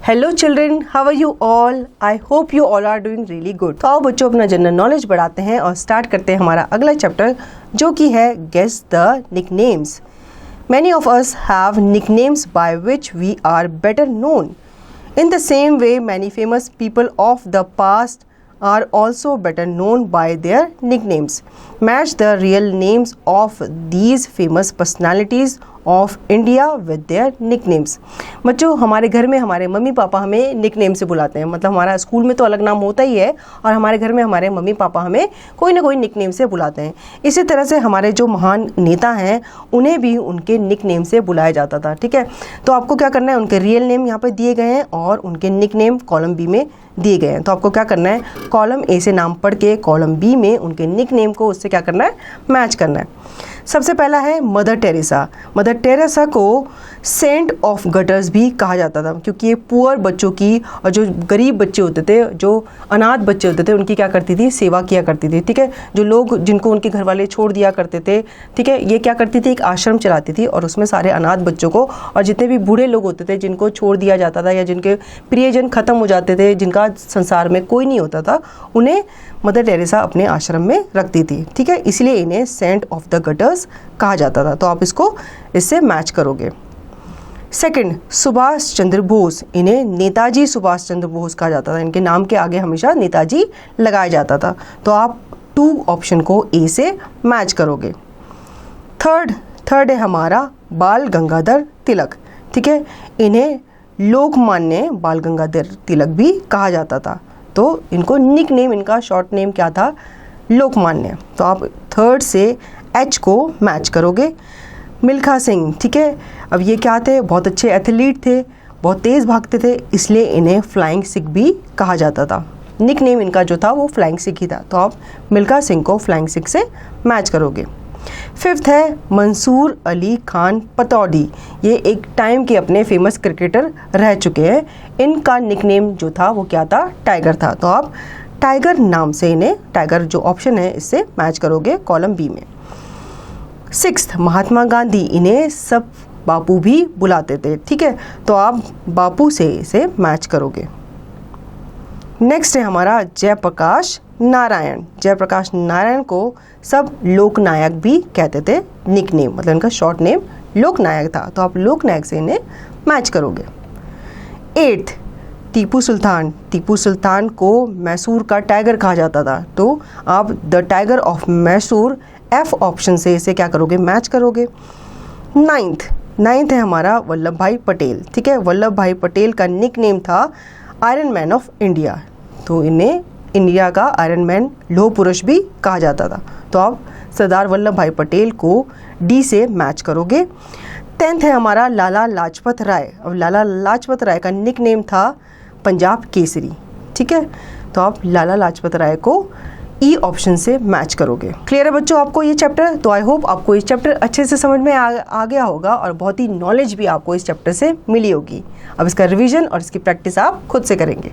Hello children, how are you all? I hope you all are doing really good. तो आओ बच्चों अपना general knowledge बढ़ाते हैं और स्टार्ट करते हैं हमारा अगला चैप्टर जो कि है guess the nicknames. Many of us have nicknames by which we are better known. In the same way, many famous people of the past are also better known by their nicknames. Match the real names of these famous personalities of India with their nicknames. बच्चों, हमारे घर में हमारे mummy papa हमें nickname से बुलाते हैं, मतलब हमारा स्कूल में तो अलग नाम होता ही है और हमारे घर में हमारे मम्मी पापा हमें कोई ना कोई निकनेम से बुलाते हैं। इसी तरह से हमारे जो महान नेता हैं उन्हें भी उनके निकनेम से बुलाया जाता था। ठीक है, तो आपको क्या करना है, उनके रियल नेम यहाँ पर दिए गए हैं और उनके निकनेम कॉलम बी में दिए गए हैं। तो आपको क्या करना है, कॉलम ए से नाम पढ़ के कॉलम बी में उनके निकनेम को उससे क्या करना है, मैच करना है। सबसे पहला है मदर टेरेसा। मदर टेरेसा को सेंट ऑफ गटर्स भी कहा जाता था क्योंकि ये पुअर बच्चों की और जो गरीब बच्चे होते थे, जो अनाथ बच्चे होते थे, उनकी क्या करती थी, सेवा किया करती थी। ठीक है, जो लोग जिनको उनके घर वाले छोड़ दिया करते थे, ठीक है, ये क्या करती थी, एक आश्रम चलाती थी और उसमें सारे अनाथ बच्चों को और जितने भी बूढ़े लोग होते थे जिनको छोड़ दिया जाता था या जिनके प्रियजन खत्म हो जाते थे, जिनका संसार में कोई नहीं होता था, उन्हें मदर टेरेसा अपने आश्रम में रखती थी। ठीक है, इसलिए इन्हें सेंट ऑफ द गटर्स कहा जाता था। तो आप इसको इससे मैच करोगे। सेकंड, सुभाष चंद्र बोस। इन्हें नेताजी सुभाष चंद्र बोस कहा जाता था। इनके नाम के आगे हमेशा नेताजी लगाया जाता था। तो आप 2 ऑप्शन को ए से मैच करोगे। थर्ड है हमारा बाल गंगाधर तिलक। ठीक है, इन्हें लोकमान्य बाल गंगाधर तिलक भी कहा जाता था। तो इनको निक नेम, इनका शॉर्ट नेम क्या था, लोकमान्य। तो आप 3 से एच को मैच करोगे। मिल्खा सिंह, ठीक है, अब ये क्या थे, बहुत अच्छे एथलीट थे, बहुत तेज़ भागते थे, इसलिए इन्हें फ्लाइंग सिख भी कहा जाता था। निक नेम इनका जो था वो फ्लाइंग सिख ही था। तो आप मिल्खा सिंह को फ्लाइंग सिख से मैच करोगे। 5th है मंसूर अली खान पतौड़ी। ये एक टाइम के अपने फेमस क्रिकेटर रह चुके हैं। इनका निकनेम जो था वो क्या था, टाइगर था। तो आप टाइगर नाम से इन्हें, टाइगर जो ऑप्शन है इससे मैच करोगे कॉलम बी में। 6th महात्मा गांधी। इन्हें सब बापू भी बुलाते थे। ठीक है, तो आप बापू से इसे मैच करोगे। नेक्स्ट है हमारा जयप्रकाश नारायण। जयप्रकाश नारायण को सब लोकनायक भी कहते थे, निक नेम, मतलब इनका शॉर्ट नेम लोकनायक था। तो आप लोकनायक से इन्हें मैच करोगे। 8th टीपू सुल्तान। टीपू सुल्तान को मैसूर का टाइगर कहा जाता था। तो आप the tiger of Mysore F option से इसे क्या करोगे, मैच करोगे। 9th है हमारा वल्लभ भाई पटेल। ठीक है, वल्लभ भाई पटेल का निक नेम था आयरन मैन ऑफ इंडिया। तो इन्हें इंडिया का आयरन मैन, लोह पुरुष भी कहा जाता था। तो आप सरदार वल्लभ भाई पटेल को डी से मैच करोगे। 10th है हमारा लाला लाजपत राय। अब लाला लाजपत राय का निक नेम था पंजाब केसरी। ठीक है, तो आप लाला लाजपत राय को ई ऑप्शन से मैच करोगे। क्लियर है बच्चों आपको ये चैप्टर? तो आई होप आपको ये चैप्टर अच्छे से समझ में आ गया होगा और बहुत ही नॉलेज भी आपको इस चैप्टर से मिली होगी। अब इसका रिवीजन और इसकी प्रैक्टिस आप खुद से करेंगे।